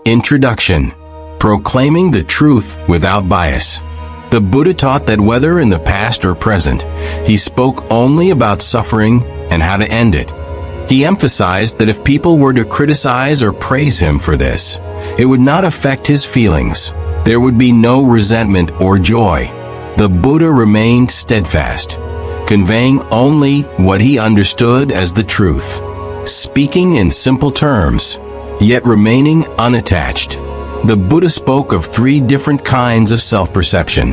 Introduction. Proclaiming the truth without bias. The Buddha taught that whether in the past or present, he spoke only about suffering and how to end it. He emphasized that if people were to criticize or praise him for this, it would not affect his feelings. There would be no resentment or joy. The Buddha remained steadfast, conveying only what he understood as the truth, speaking in simple terms, yet remaining unattached. The Buddha spoke of three different kinds of self-perception: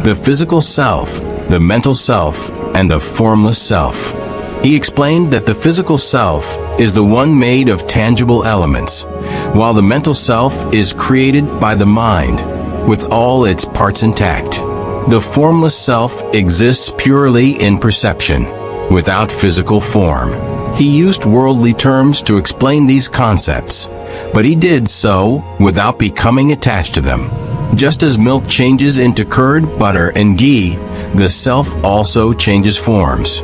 the physical self, the mental self, and the formless self. He explained that the physical self is the one made of tangible elements, while the mental self is created by the mind, with all its parts intact. The formless self exists purely in perception, without physical form. He used worldly terms to explain these concepts, but he did so without becoming attached to them. Just as milk changes into curd, butter, and ghee, the self also changes forms.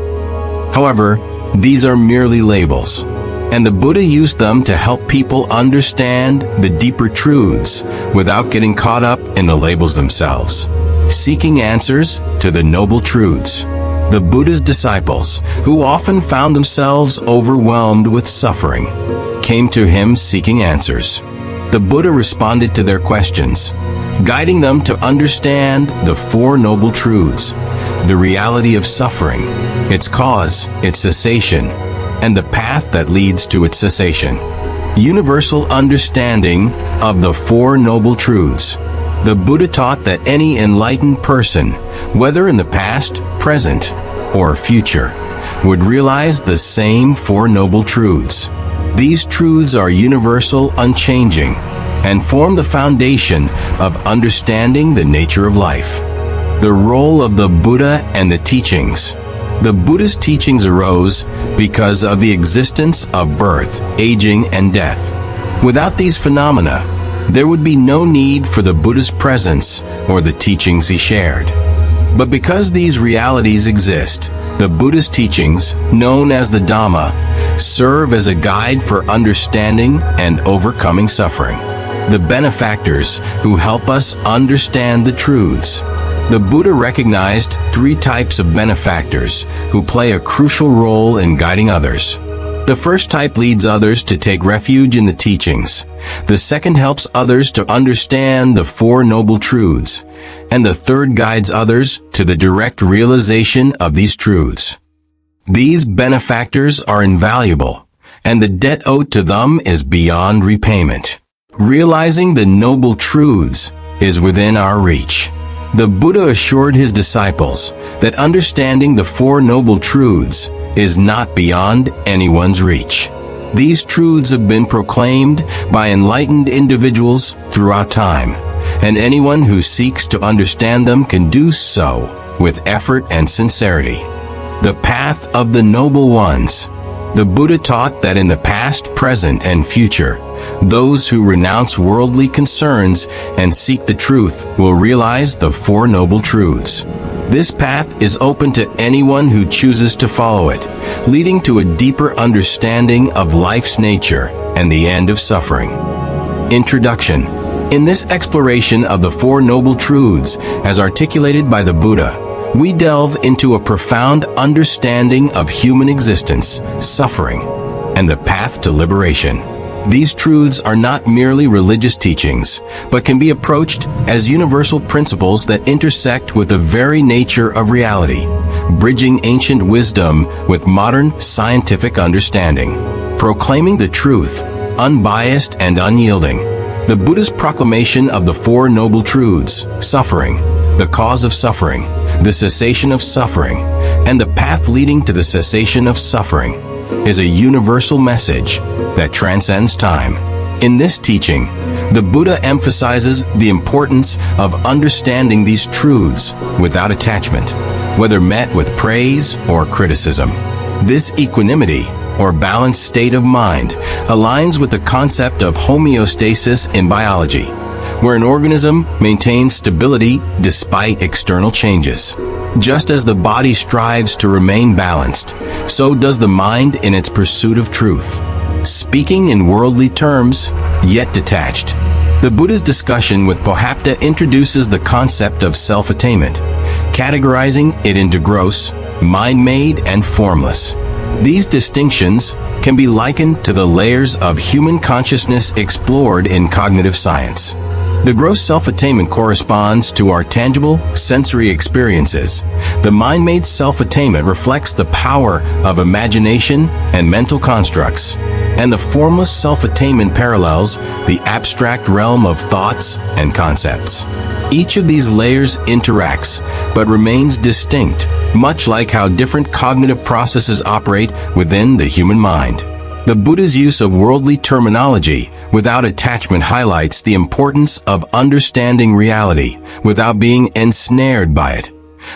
However, these are merely labels, and the Buddha used them to help people understand the deeper truths without getting caught up in the labels themselves. Seeking answers to the noble truths. The Buddha's disciples, who often found themselves overwhelmed with suffering, came to him seeking answers. The Buddha responded to their questions, guiding them to understand the Four Noble Truths, the reality of suffering, its cause, its cessation, and the path that leads to its cessation. Universal understanding of the Four Noble Truths. The Buddha taught that any enlightened person, whether in the past, present, or future, would realize the same Four Noble Truths. These truths are universal, unchanging, and form the foundation of understanding the nature of life. The role of the Buddha and the teachings. The Buddha's teachings arose because of the existence of birth, aging, and death. Without these phenomena, there would be no need for the Buddha's presence or the teachings he shared. But because these realities exist, the Buddha's teachings, known as the Dharma, serve as a guide for understanding and overcoming suffering. The benefactors who help us understand the truths. The Buddha recognized three types of benefactors who play a crucial role in guiding others. The first type leads others to take refuge in the teachings. The second helps others to understand the Four Noble Truths. And the third guides others to the direct realization of these truths. These benefactors are invaluable, and the debt owed to them is beyond repayment. Realizing the noble truths is within our reach. The Buddha assured his disciples that understanding the Four Noble Truths is not beyond anyone's reach. These truths have been proclaimed by enlightened individuals throughout time, and anyone who seeks to understand them can do so with effort and sincerity. The path of the noble ones. The Buddha taught that in the past, present, and future, those who renounce worldly concerns and seek the truth will realize the Four Noble Truths. This path is open to anyone who chooses to follow it, leading to a deeper understanding of life's nature and the end of suffering. Introduction. In this exploration of the Four Noble Truths, as articulated by the Buddha, we delve into a profound understanding of human existence, suffering, and the path to liberation. These truths are not merely religious teachings, but can be approached as universal principles that intersect with the very nature of reality, bridging ancient wisdom with modern scientific understanding. Proclaiming the truth, unbiased and unyielding. The Buddha's proclamation of the Four Noble Truths, suffering, the cause of suffering, the cessation of suffering, and the path leading to the cessation of suffering, is a universal message that transcends time. In this teaching, the Buddha emphasizes the importance of understanding these truths without attachment, whether met with praise or criticism. This equanimity, or balanced state of mind, aligns with the concept of homeostasis in biology, where an organism maintains stability despite external changes. Just as the body strives to remain balanced, so does the mind in its pursuit of truth. speaking in worldly terms, yet detached. The Buddha's discussion with Pohapta introduces the concept of self-attainment, categorizing it into gross, mind-made, and formless. These distinctions can be likened to the layers of human consciousness explored in cognitive science. The gross self-attainment corresponds to our tangible, sensory experiences. The mind-made self-attainment reflects the power of imagination and mental constructs, and the formless self-attainment parallels the abstract realm of thoughts and concepts. Each of these layers interacts, but remains distinct, much like how different cognitive processes operate within the human mind. The Buddha's use of worldly terminology without attachment highlights the importance of understanding reality without being ensnared by it,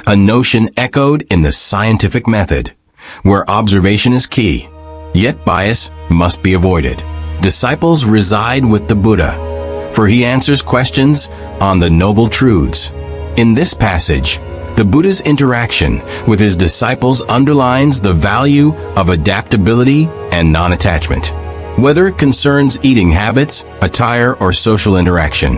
a notion echoed in the scientific method, where observation is key, yet bias must be avoided. Disciples reside with the Buddha, for he answers questions on the noble truths. In this passage, the Buddha's interaction with his disciples underlines the value of adaptability and non-attachment. Whether it concerns eating habits, attire, or social interaction,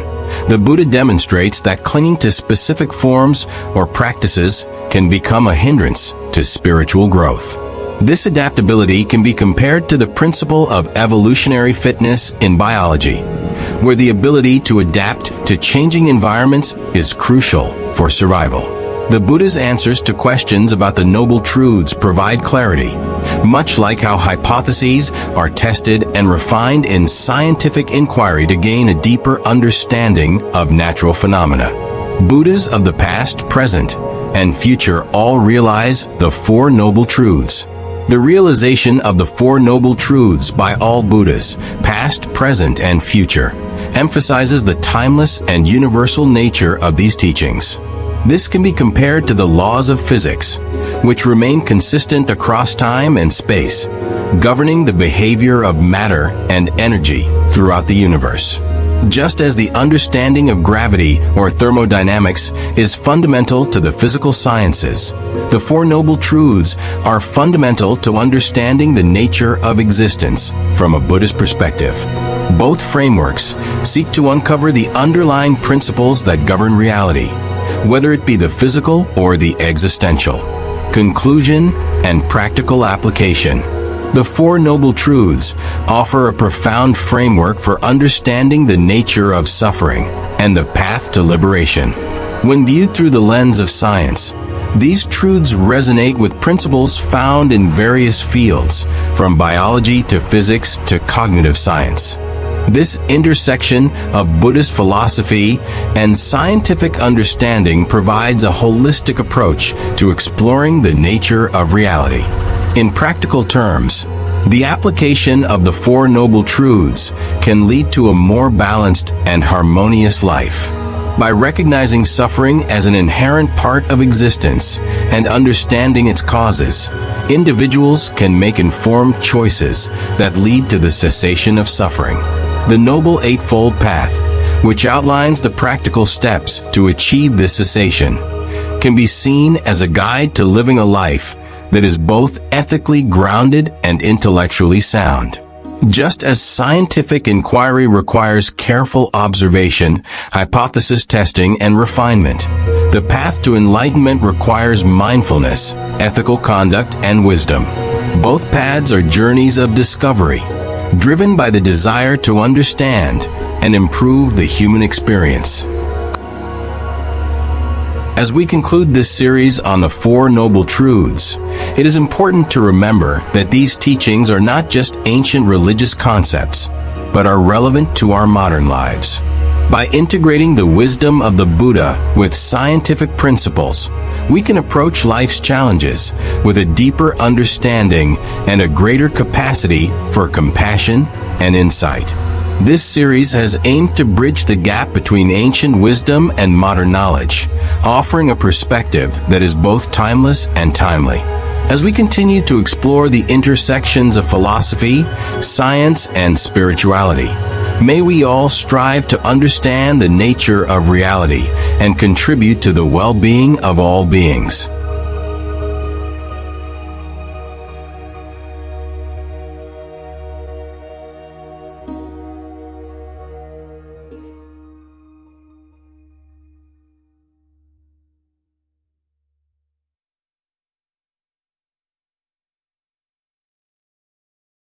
the Buddha demonstrates that clinging to specific forms or practices can become a hindrance to spiritual growth. This adaptability can be compared to the principle of evolutionary fitness in biology, where the ability to adapt to changing environments is crucial for survival. The Buddha's answers to questions about the noble truths provide clarity, much like how hypotheses are tested and refined in scientific inquiry to gain a deeper understanding of natural phenomena. Buddhas of the past, present, and future all realize the Four Noble Truths. The realization of the Four Noble Truths by all Buddhas, past, present, and future, emphasizes the timeless and universal nature of these teachings. This can be compared to the laws of physics, which remain consistent across time and space, governing the behavior of matter and energy throughout the universe. Just as the understanding of gravity or thermodynamics is fundamental to the physical sciences, the Four Noble Truths are fundamental to understanding the nature of existence from a Buddhist perspective. Both frameworks seek to uncover the underlying principles that govern reality, whether it be the physical or the existential. Conclusion and practical application. The Four Noble Truths offer a profound framework for understanding the nature of suffering and the path to liberation. When viewed through the lens of science, these truths resonate with principles found in various fields, from biology to physics to cognitive science. This intersection of Buddhist philosophy and scientific understanding provides a holistic approach to exploring the nature of reality. In practical terms, the application of the Four Noble Truths can lead to a more balanced and harmonious life. By recognizing suffering as an inherent part of existence and understanding its causes, individuals can make informed choices that lead to the cessation of suffering. The Noble Eightfold Path, which outlines the practical steps to achieve this cessation, can be seen as a guide to living a life that is both ethically grounded and intellectually sound. Just as scientific inquiry requires careful observation, hypothesis testing, and refinement, the path to enlightenment requires mindfulness, ethical conduct, and wisdom. Both paths are journeys of discovery, driven by the desire to understand and improve the human experience. As we conclude this series on the Four Noble Truths, it is important to remember that these teachings are not just ancient religious concepts, but are relevant to our modern lives. By integrating the wisdom of the Buddha with scientific principles, we can approach life's challenges with a deeper understanding and a greater capacity for compassion and insight. This series has aimed to bridge the gap between ancient wisdom and modern knowledge, offering a perspective that is both timeless and timely. As we continue to explore the intersections of philosophy, science, and spirituality, may we all strive to understand the nature of reality and contribute to the well-being of all beings.